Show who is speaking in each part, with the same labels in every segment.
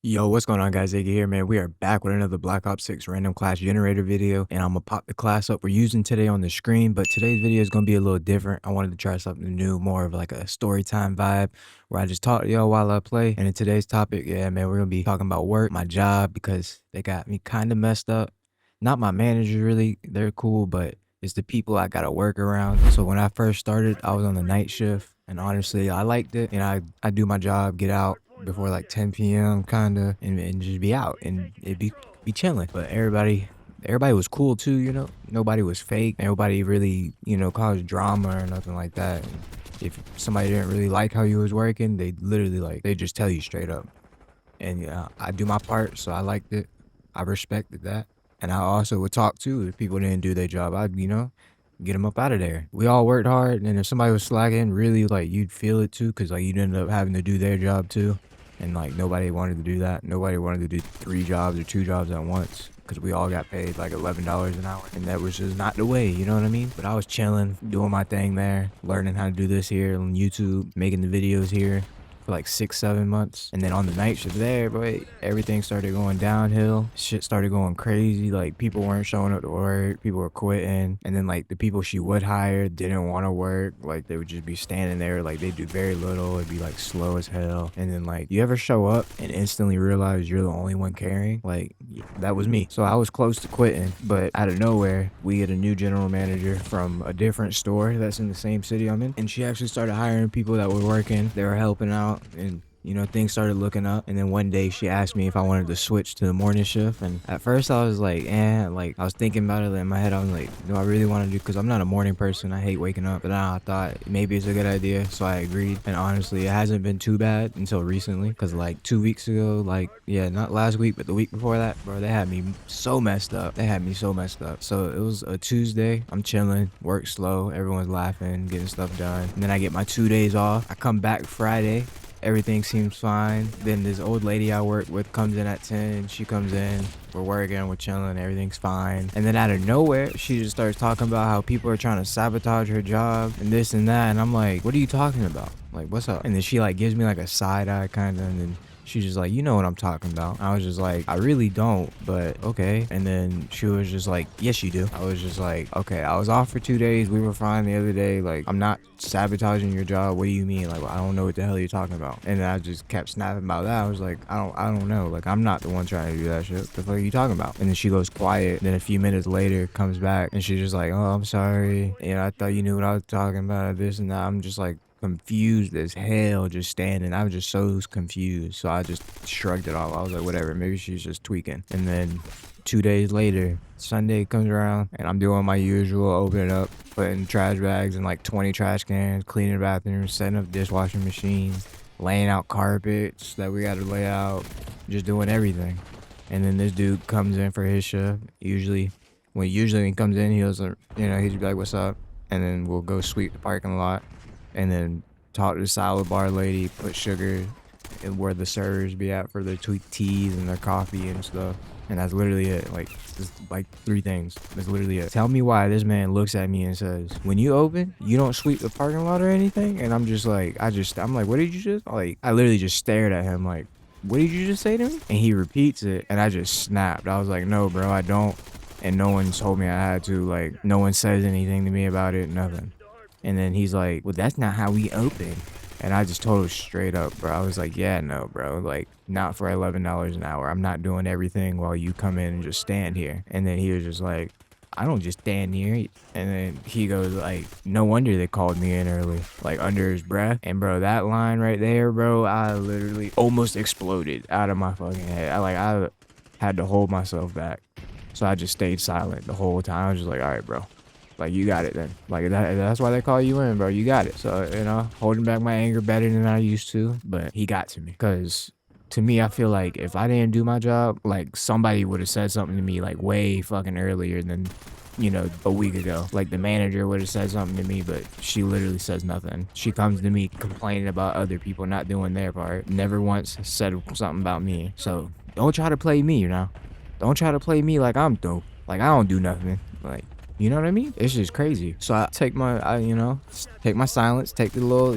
Speaker 1: Yo, what's going on, guys? Iggy here, man. We are back with another Black Ops 6 random class generator video, and I'm gonna pop the class up we're using today on the screen. But today's video is gonna be a little different. I wanted to try something new, more of like a story time vibe, where I just talk to y'all while I play. And in today's topic, yeah, man, we're gonna be talking about work, my job, because they got me kind of messed up. Not my managers, really, they're cool, but it's the people I gotta work around. So when I first started, I was on the night shift, and honestly, I liked it. And I do my job, get out before like 10 p.m. kinda, and just be out, and it be chilling. But everybody was cool too, you know. Nobody was fake. Nobody really, caused drama or nothing like that. And if somebody didn't really like how you was working, they literally they just tell you straight up. And yeah, I do my part, so I liked it. I respected that. And I also would talk too if people didn't do their job. I'd, get them up out of there. We all worked hard, and if somebody was slacking, really, you'd feel it too, because you'd end up having to do their job too. And nobody wanted to do that. Nobody wanted to do 3 jobs or 2 jobs at once, because we all got paid like $11 an hour, and that was just not the way, you know what I mean? But I was chilling, doing my thing there, learning how to do this here on YouTube, making the videos here for like 6-7 months. And then on the night shift there, boy, everything started going downhill. Shit started going crazy. Like, people weren't showing up to work, people were quitting. And then the people she would hire didn't want to work. Like, they would just be standing there, like they do very little. It'd be like slow as hell. And then you ever show up and instantly realize you're the only one caring? Like, that was me. So I was close to quitting, but out of nowhere, we get a new general manager from a different store that's in the same city I'm in, and she actually started hiring people that were working. They were helping out, and things started looking up. And then one day she asked me if I wanted to switch to the morning shift. And at first I was like, I was thinking about it in my head. I was like, do I really want to do, because I'm not a morning person. I hate waking up. But then I thought maybe it's a good idea, so I agreed. And honestly, it hasn't been too bad until recently, because like 2 weeks ago, yeah, not last week, but the week before that, bro, they had me so messed up. So it was a Tuesday. I'm chilling, work slow, everyone's laughing, getting stuff done. And then I get my 2 days off. I come back Friday. Everything seems fine. Then this old lady I work with comes in at 10. She comes in, we're working, we're chilling, everything's fine. And then out of nowhere, she just starts talking about how people are trying to sabotage her job and this and that. And I'm like, what are you talking about? Like, what's up? And then she gives me a side eye kind of, and then she's just like, you know what I'm talking about. I was just like, I really don't, but okay. And then she was just like, yes, you do. I was just like, okay, I was off for 2 days. We were fine the other day. Like, I'm not sabotaging your job. What do you mean? Like, I don't know what the hell you're talking about. And then I just kept snapping about that. I was like, I don't know. Like, I'm not the one trying to do that shit. The fuck are you talking about? And then she goes quiet. Then a few minutes later comes back, and she's just like, oh, I'm sorry. And I thought you knew what I was talking about, this and that. I'm just like, confused as hell, just standing. I was just so confused, so I just shrugged it off. I was like, whatever, maybe she's just tweaking. And then 2 days later, Sunday comes around, and I'm doing my usual, opening up, putting trash bags in 20 trash cans, cleaning the bathrooms, setting up dishwashing machines, laying out carpets that we gotta lay out, just doing everything. And then this dude comes in for his shift. Usually when he comes in, he goes, he'd be like, what's up? And then we'll go sweep the parking lot, and then talk to the salad bar lady, put sugar and where the servers be at for their teas and their coffee and stuff. And that's literally it. Just 3 things. That's literally it. Tell me why this man looks at me and says, when you open, you don't sweep the parking lot or anything? And I'm just like, I'm like, what did you just, I literally just stared at him like, what did you just say to me? And he repeats it, and I just snapped. I was like, no, bro, I don't. And no one told me I had to. No one says anything to me about it, nothing. And then he's like, well, that's not how we open. And I just told him straight up, bro. I was like, yeah, no, bro. Not for $11 an hour. I'm not doing everything while you come in and just stand here. And then he was just like, I don't just stand here. And then he goes no wonder they called me in early, under his breath. And bro, that line right there, bro, I literally almost exploded out of my fucking head. I had to hold myself back. So I just stayed silent the whole time. I was just like, all right, bro. You got it then. That's why they call you in, bro. You got it. So, holding back my anger better than I used to. But he got to me. Because to me, I feel like if I didn't do my job, somebody would have said something to me, way fucking earlier than, a week ago. The manager would have said something to me, but she literally says nothing. She comes to me complaining about other people not doing their part. Never once said something about me. So, don't try to play me, Don't try to play me like I'm dope. I don't do nothing. You know what I mean? It's just crazy. So I take my, take my silence, take the little,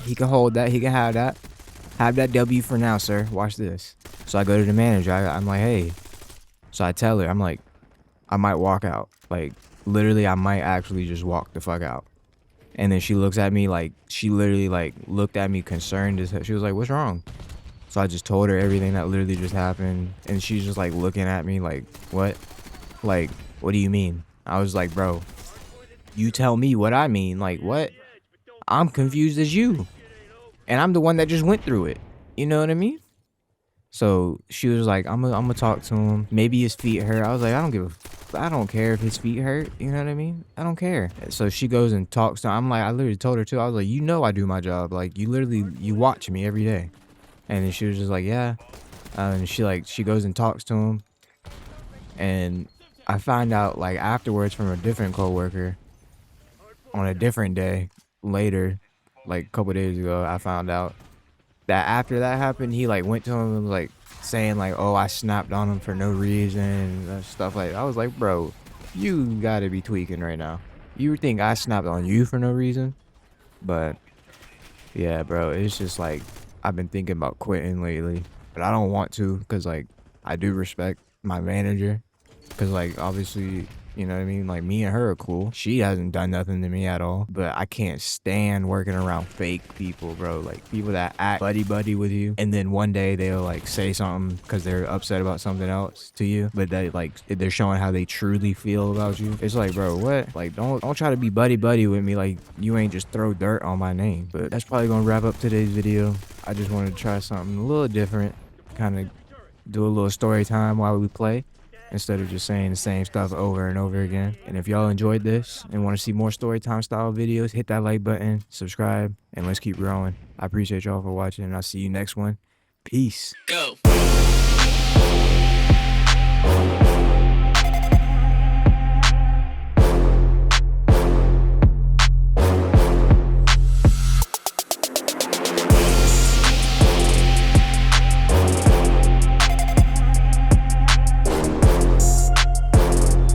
Speaker 1: he can hold that, he can have that. Have that W for now, sir. Watch this. So I go to the manager. I'm like, hey. So I tell her, I'm like, I might walk out. Like, literally, I might actually just walk the fuck out. And then she looks at me like, she literally like looked at me concerned as hell. She was like, what's wrong? So I just told her everything that literally just happened. And she's just like looking at me like, what? Like, what do you mean? I was like, bro, you tell me what I mean. Like, what? I'm confused as you. And I'm the one that just went through it. You know what I mean? So she was like, I'm gonna talk to him. Maybe his feet hurt. I was like, I don't care if his feet hurt. You know what I mean? I don't care. So she goes and talks to him. I'm like, I literally told her too. I was like, you know, I do my job. Like, you watch me every day. And then she was just like, yeah. And she goes and talks to him. And I find out like afterwards from a different coworker on a different day later, like a couple days ago, I found out that after that happened, he like went to him and was like saying like, oh, I snapped on him for no reason and stuff like that. I was like, bro, you gotta be tweaking right now. You think I snapped on you for no reason? But yeah, bro, it's just like I've been thinking about quitting lately, but I don't want to because like I do respect my manager because like obviously, you know what I mean? Like me and her are cool. She hasn't done nothing to me at all. But I can't stand working around fake people, bro. Like people that act buddy with you. And then one day they'll like say something because they're upset about something else to you. But they like they're showing how they truly feel about you. It's like, bro, what? Like don't try to be buddy with me. Like you ain't just throw dirt on my name. But that's probably gonna wrap up today's video. I just wanted to try something a little different. Kind of do a little story time while we play, instead of just saying the same stuff over and over again. And if y'all enjoyed this and want to see more story time style videos, hit that like button, subscribe, and let's keep growing. I appreciate y'all for watching, and I'll see you next one. Peace. Go.